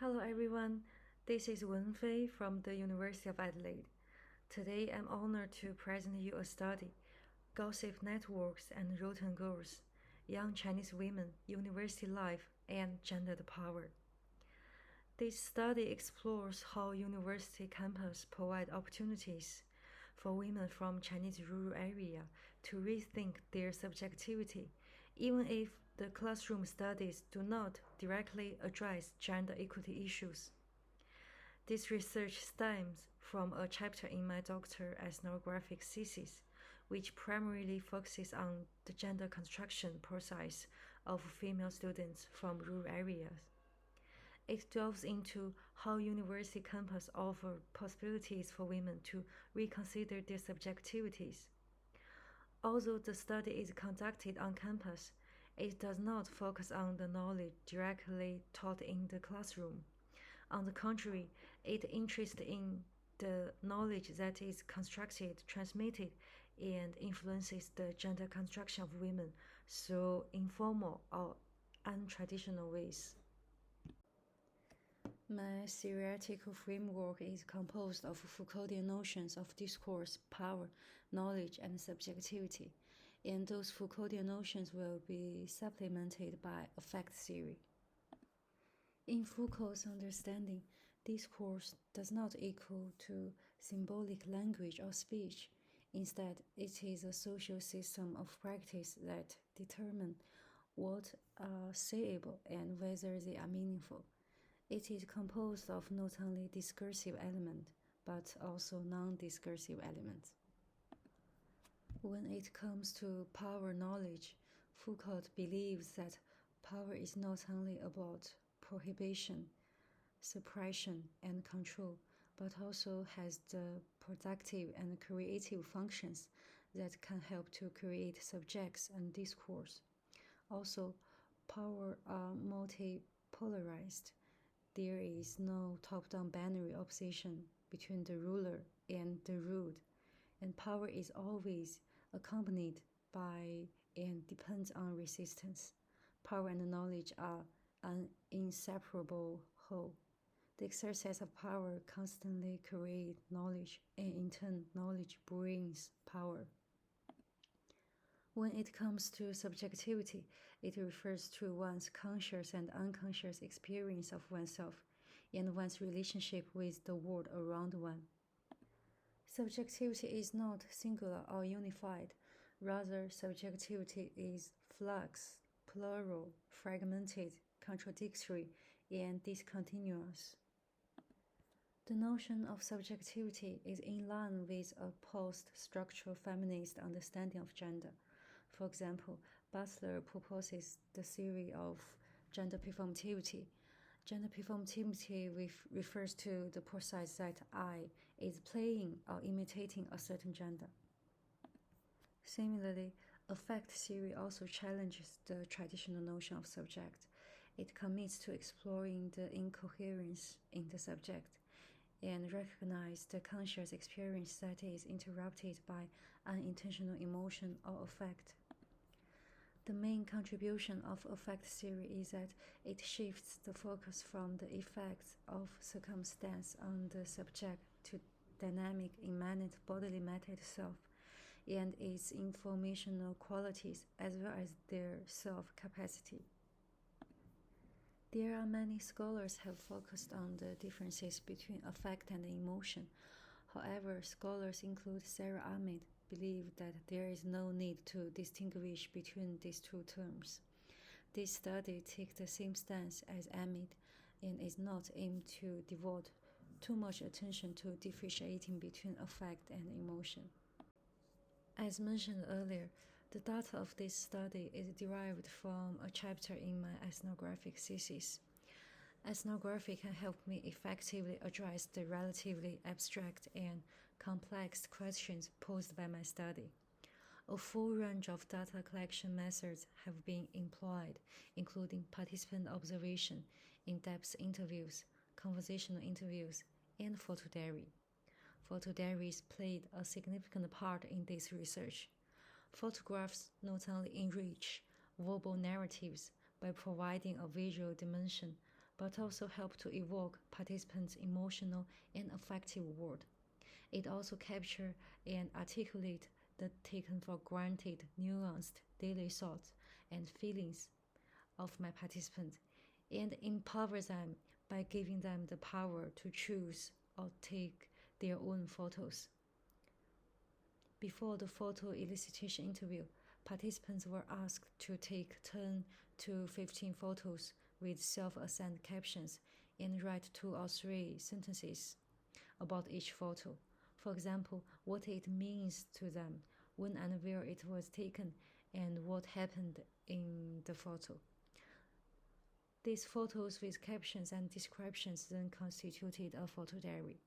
Hello everyone, this is Wenfei from the University of Adelaide. Today I'm honored to present you a study, Gossip Networks and Rotten Girls, Young Chinese Women, University Life and Gendered Power. This study explores how university campus provide opportunities for women from Chinese rural area to rethink their subjectivity, even if the classroom studies do not directly address gender equity issues. This research stems from a chapter in my doctoral ethnographic thesis, which primarily focuses on the gender construction process of female students from rural areas. It delves into how university campus offer possibilities for women to reconsider their subjectivities. Although the study is conducted on campus, it does not focus on the knowledge directly taught in the classroom. On the contrary, it interests in the knowledge that is constructed, transmitted, and influences the gender construction of women through informal or untraditional ways. My theoretical framework is composed of Foucauldian notions of discourse, power, knowledge, and subjectivity, and those Foucauldian notions will be supplemented by affect theory. In Foucault's understanding, discourse does not equal to symbolic language or speech. Instead, it is a social system of practice that determine what are sayable and whether they are meaningful. It is composed of not only discursive elements, but also non-discursive elements. When it comes to power knowledge, Foucault believes that power is not only about prohibition, suppression, and control, but also has the productive and creative functions that can help to create subjects and discourse. Also, power are multipolarized. There is no top-down binary opposition between the ruler and the ruled, and power is always accompanied by and depends on resistance. Power and knowledge are an inseparable whole. The exercise of power constantly creates knowledge, and in turn, knowledge brings power. When it comes to subjectivity, it refers to one's conscious and unconscious experience of oneself and one's relationship with the world around one. Subjectivity is not singular or unified. Rather, subjectivity is flux, plural, fragmented, contradictory, and discontinuous. The notion of subjectivity is in line with a post-structural feminist understanding of gender. For example, Butler proposes the theory of gender performativity. Gender performativity refers to the process that I is playing or imitating a certain gender. Similarly, affect theory also challenges the traditional notion of subject. It commits to exploring the incoherence in the subject and recognize the conscious experience that is interrupted by unintentional emotion or affect. The main contribution of affect theory is that it shifts the focus from the effects of circumstance on the subject to dynamic immanent bodily matter itself and its informational qualities as well as their self-capacity. There are many scholars have focused on the differences between affect and emotion. However, scholars include Sarah Ahmed believe that there is no need to distinguish between these two terms. This study takes the same stance as Ahmed and is not aimed to devote too much attention to differentiating between affect and emotion. As mentioned earlier, the data of this study is derived from a chapter in my ethnographic thesis. Ethnography can help me effectively address the relatively abstract and complex questions posed by my study. A full range of data collection methods have been employed, including participant observation, in-depth interviews, conversational interviews, and photo diary. Photo diaries played a significant part in this research. Photographs not only enrich verbal narratives by providing a visual dimension, but also help to evoke participants' emotional and affective world. It also capture and articulate the taken for granted, nuanced daily thoughts and feelings of my participants and empower them by giving them the power to choose or take their own photos. Before the photo elicitation interview, participants were asked to take 10 to 15 photos with self-assigned captions and write 2 or 3 sentences about each photo. For example, what it means to them, when and where it was taken, and what happened in the photo. These photos with captions and descriptions then constituted a photo diary.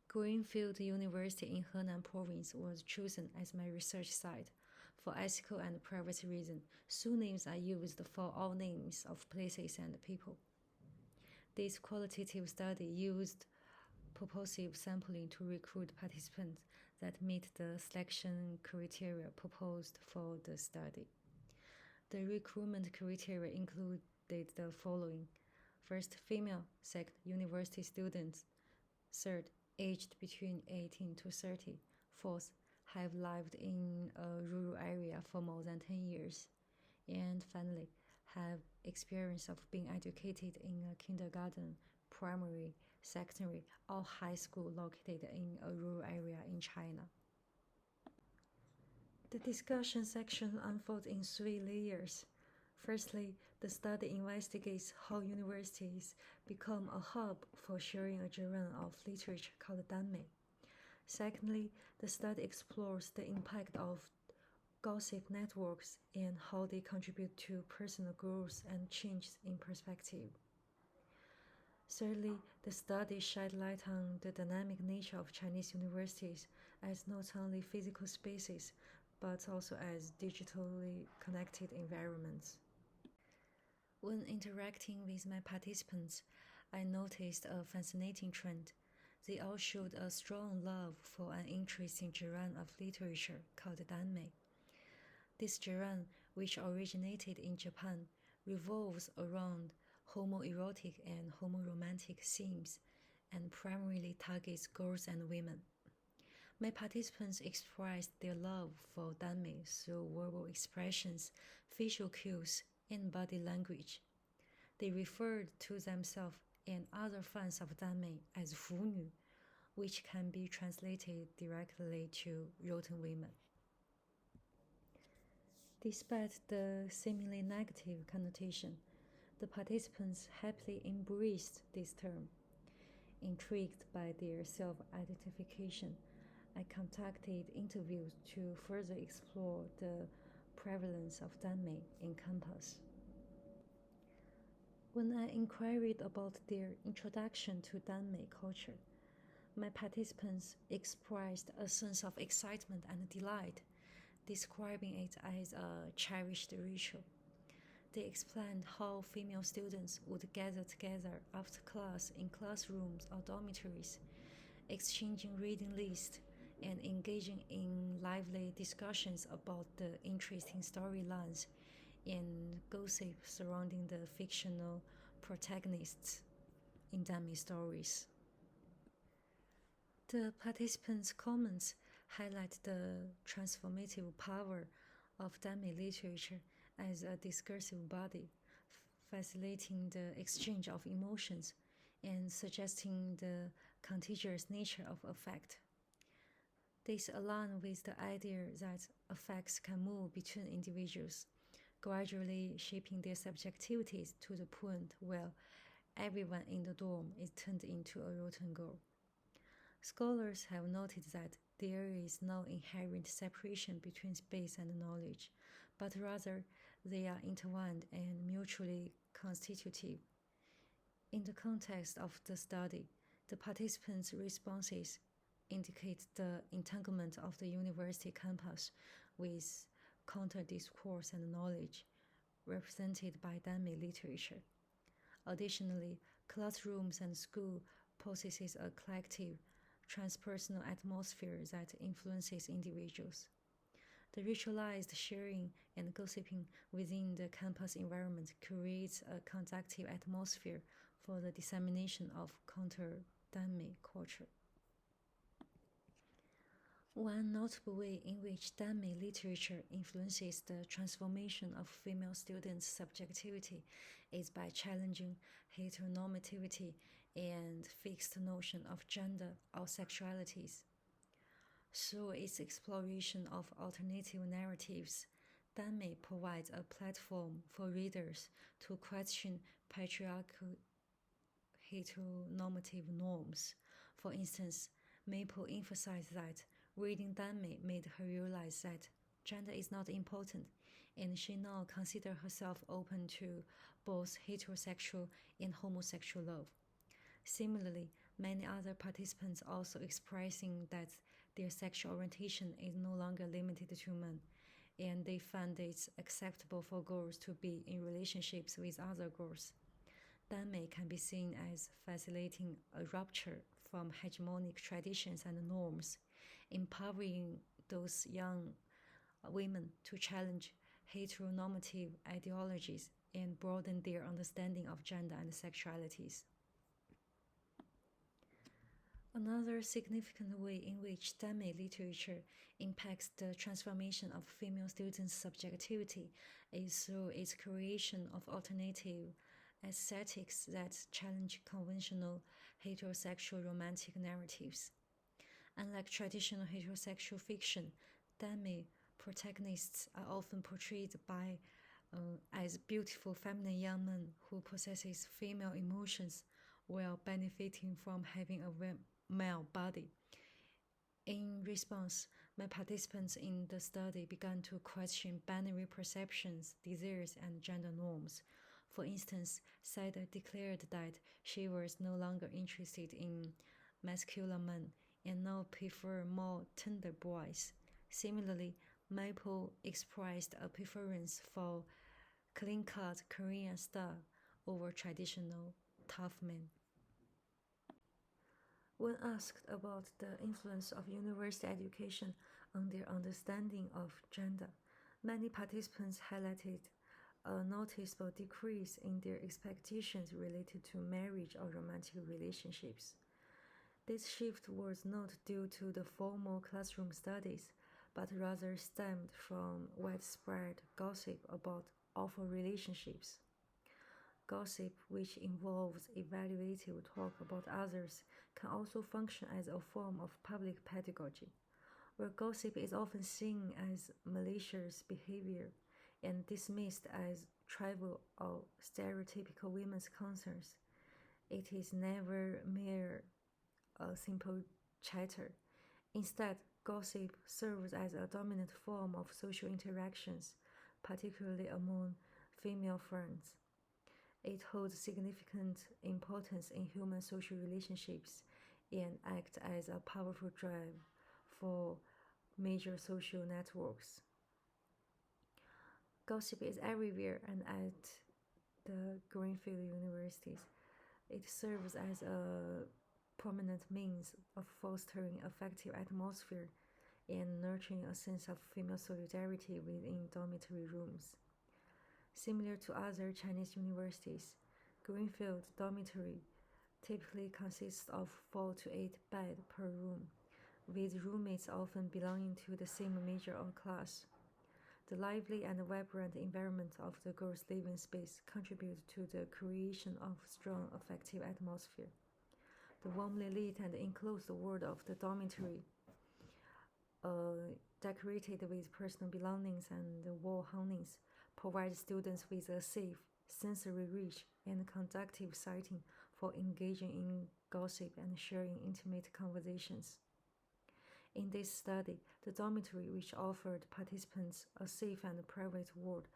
Greenfield University in Henan Province was chosen as my research site for ethical and privacy reasons. Pseudonyms are used for all names of places and people. This qualitative study used purposive sampling to recruit participants that meet the selection criteria proposed for the study. The recruitment criteria included the following. First, female. Second, university students. Third, aged between 18 to 30. Fourth, have lived in a rural area for more than 10 years. And finally, have experience of being educated in a kindergarten, primary, secondary, or high school located in a rural area in China. The discussion section unfolds in 3 layers. Firstly, the study investigates how universities become a hub for sharing a genre of literature called danmei. Secondly, the study explores the impact of gossip networks and how they contribute to personal growth and changes in perspective. Thirdly, the study shed light on the dynamic nature of Chinese universities as not only physical spaces, but also as digitally connected environments. When interacting with my participants, I noticed a fascinating trend. They all showed a strong love for an interesting genre of literature called danmei. This genre, which originated in Japan, revolves around homoerotic and homoromantic themes and primarily targets girls and women. My participants expressed their love for danmei through verbal expressions, facial cues, and body language. They referred to themselves and other fans of danmei as Fu-nu, which can be translated directly to rotten women. Despite the seemingly negative connotation, the participants happily embraced this term. Intrigued by their self-identification, I conducted interviews to further explore the prevalence of danmei in campus. When I inquired about their introduction to danmei culture, my participants expressed a sense of excitement and delight, describing it as a cherished ritual. They explained how female students would gather together after class in classrooms or dormitories, exchanging reading lists and engaging in lively discussions about the interesting storylines and gossip surrounding the fictional protagonists in danmei stories. The participants' comments highlight the transformative power of danmei literature as a discursive body, facilitating the exchange of emotions and suggesting the contagious nature of affect. This aligns with the idea that affects can move between individuals, gradually shaping their subjectivities to the point where everyone in the dorm is turned into a rotten girl. Scholars have noted that there is no inherent separation between space and knowledge, but rather they are intertwined and mutually constitutive. In the context of the study, the participants' responses indicate the entanglement of the university campus with counter-discourse and knowledge represented by danmei literature. Additionally, classrooms and school possesses a collective, transpersonal atmosphere that influences individuals. The ritualized sharing and gossiping within the campus environment creates a conducive atmosphere for the dissemination of counter-Danmei culture. One notable way in which Danmei literature influences the transformation of female students' subjectivity is by challenging heteronormativity and fixed notion of gender or sexualities. Through its exploration of alternative narratives, Danmei provides a platform for readers to question patriarchal heteronormative norms. For instance, Maple emphasized that reading Danmei made her realize that gender is not important, and she now considers herself open to both heterosexual and homosexual love. Similarly, many other participants also expressing that their sexual orientation is no longer limited to men, and they find it's acceptable for girls to be in relationships with other girls. Danmei can be seen as facilitating a rupture from hegemonic traditions and norms, empowering those young women to challenge heteronormative ideologies and broaden their understanding of gender and sexualities. Another significant way in which Danmei literature impacts the transformation of female students' subjectivity is through its creation of alternative aesthetics that challenge conventional heterosexual romantic narratives. Unlike traditional heterosexual fiction, Danmei protagonists are often portrayed as beautiful feminine young men who possesses female emotions while benefiting from having a male body. In response, my participants in the study began to question binary perceptions, desires, and gender norms. For instance, Saida declared that she was no longer interested in masculine men and now prefer more tender boys. Similarly, Maple expressed a preference for clean-cut Korean style over traditional tough men. When asked about the influence of university education on their understanding of gender, many participants highlighted a noticeable decrease in their expectations related to marriage or romantic relationships. This shift was not due to the formal classroom studies, but rather stemmed from widespread gossip about awful relationships. Gossip, which involves evaluative talk about others, can also function as a form of public pedagogy, where gossip is often seen as malicious behavior and dismissed as trivial or stereotypical women's concerns. It is never mere simple chatter. Instead, gossip serves as a dominant form of social interactions, particularly among female friends. It holds significant importance in human social relationships and acts as a powerful drive for major social networks. Gossip is everywhere, and at the Greenfield universities, it serves as a prominent means of fostering effective atmosphere and nurturing a sense of female solidarity within dormitory rooms. Similar to other Chinese universities, Greenfield dormitory typically consists of 4 to 8 beds per room, with roommates often belonging to the same major or class. The lively and vibrant environment of the girls' living space contributes to the creation of strong affective atmosphere. The warmly lit and enclosed world of the dormitory, decorated with personal belongings and wall hangings, provides students with a safe, sensory-rich, and conducive setting for engaging in gossip and sharing intimate conversations. In this study, the dormitory, which offered participants a safe and private world,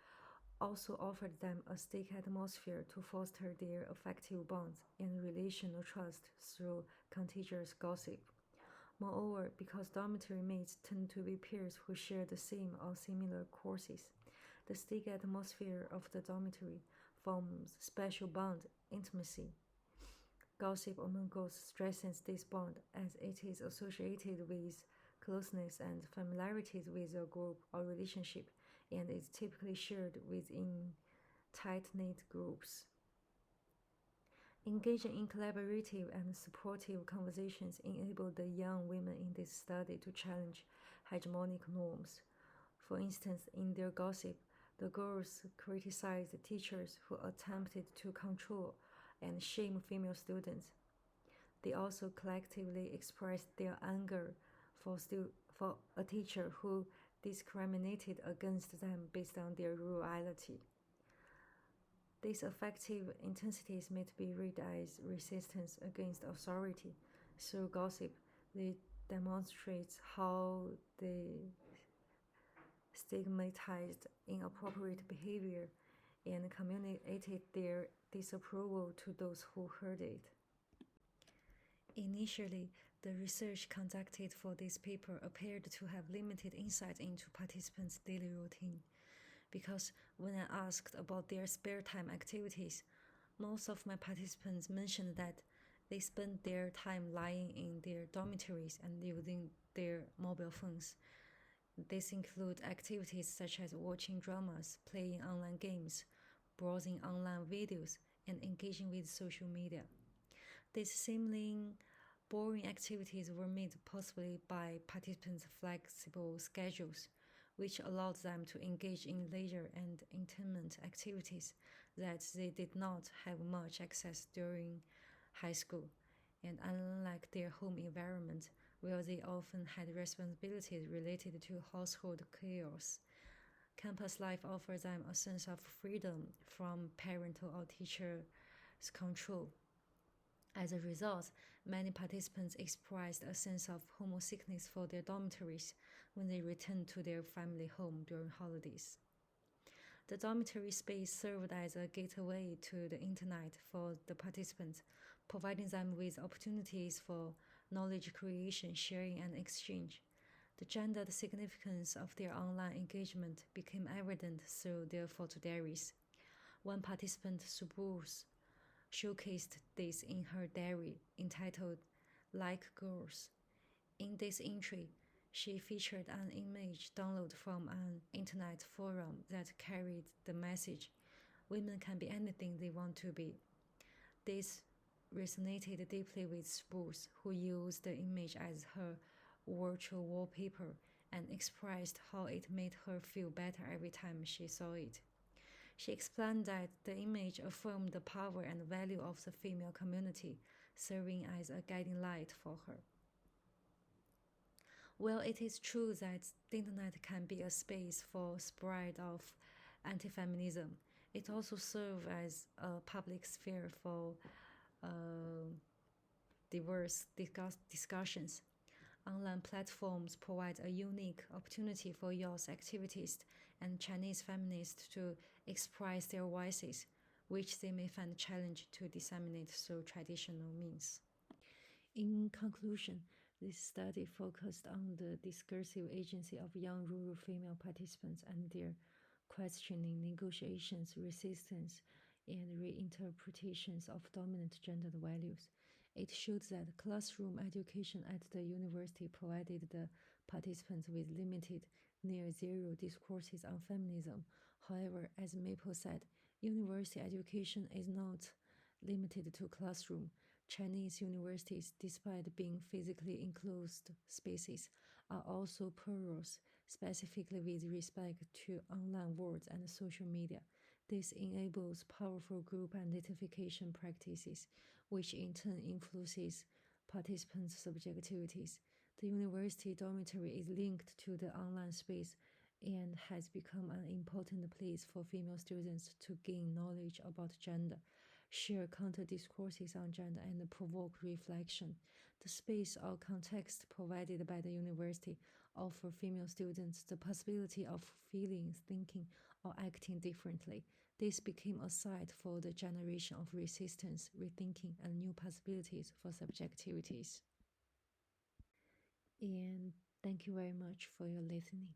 also offered them a safe atmosphere to foster their affective bonds and relational trust through contagious gossip. Moreover, because dormitory mates tend to be peers who share the same or similar courses, the safe atmosphere of the dormitory forms special bond intimacy. Gossip among girls strengthens this bond as it is associated with closeness and familiarities with a group or relationship, and is typically shared within tight-knit groups. Engaging in collaborative and supportive conversations enabled the young women in this study to challenge hegemonic norms. For instance, in their gossip, the girls criticized teachers who attempted to control and shame female students. They also collectively expressed their anger for a teacher who discriminated against them based on their rurality. These affective intensities may be read as resistance against authority. Through gossip, they demonstrate how they stigmatized inappropriate behavior and communicated their disapproval to those who heard it. Initially, the research conducted for this paper appeared to have limited insight into participants' daily routine, because when I asked about their spare time activities, most of my participants mentioned that they spend their time lying in their dormitories and using their mobile phones. These include activities such as watching dramas, playing online games, browsing online videos, and engaging with social media. These seemingly boring activities were made possible by participants' flexible schedules, which allowed them to engage in leisure and entertainment activities that they did not have much access during high school. And unlike their home environment, where they often had responsibilities related to household chores, campus life offers them a sense of freedom from parental or teacher's control. As a result, many participants expressed a sense of homesickness for their dormitories when they returned to their family home during holidays. The dormitory space served as a gateway to the internet for the participants, providing them with opportunities for knowledge creation, sharing, and exchange. The gendered significance of their online engagement became evident through their photo diaries. One participant, Subus, showcased this in her diary entitled Like Girls. In this entry, she featured an image downloaded from an internet forum that carried the message, "Women can be anything they want to be." This resonated deeply with Spruce, who used the image as her virtual wallpaper and expressed how it made her feel better every time she saw it. She explained that the image affirmed the power and value of the female community, serving as a guiding light for her. While it is true that the internet can be a space for spread of anti-feminism, it also serves as a public sphere for diverse discussions. Online platforms provide a unique opportunity for youth activists and Chinese feminists to express their voices, which they may find challenging to disseminate through traditional means. In conclusion, this study focused on the discursive agency of young rural female participants and their questioning, negotiations, resistance, and reinterpretations of dominant gendered values. It showed that classroom education at the university provided the participants with limited, near zero discourses on feminism. However, as Maple said, university education is not limited to classroom. Chinese universities, despite being physically enclosed spaces, are also porous, specifically with respect to online words and social media. This enables powerful group identification practices, which in turn influences participants' subjectivities. The university dormitory is linked to the online space and has become an important place for female students to gain knowledge about gender, share counter discourses on gender, and provoke reflection. The space or context provided by the university offer female students the possibility of feeling, thinking, or acting differently. This became a site for the generation of resistance, rethinking, and new possibilities for subjectivities. And thank you very much for your listening.